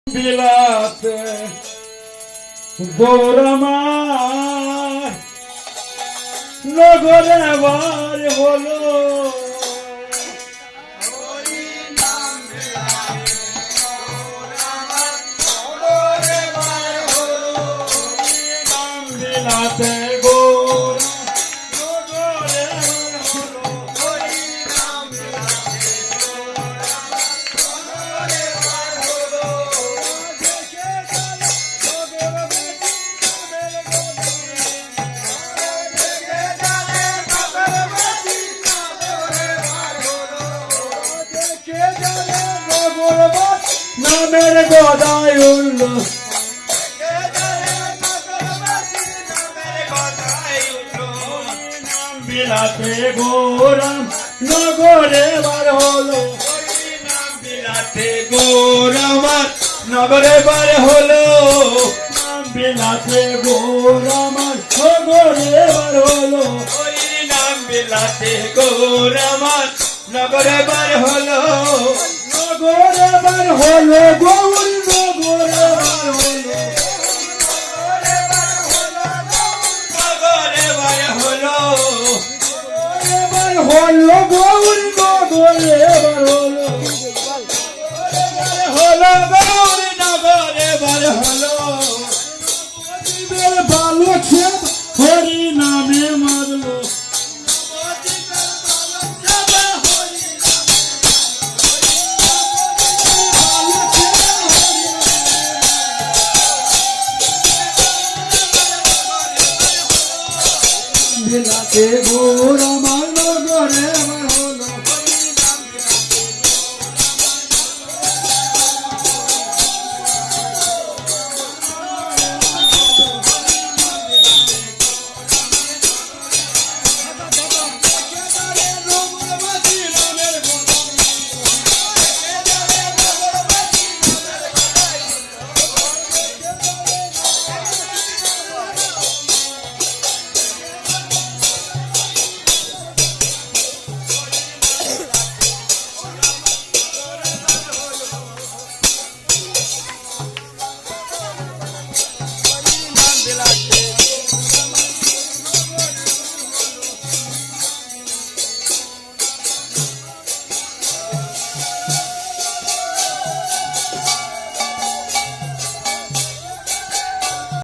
বিলাতে গৌরমার নগরে বার হলো বিলাতে গৌর নগরে নামের গদায় উঠল বিলাতে গৌরাম নগরে বার হলো বিলাতে গৌরামার নগরে বার হলো বিলাতে গৌরামার নগরে বার হলো নাম বিলাতে গৌরামার নগরে বার হলো নগরে বার হলো গৌর নগরে বার হলো নগরে বার হলো হলো গৌর নগরে বার হলো হলো গৌর নগরে বার হলো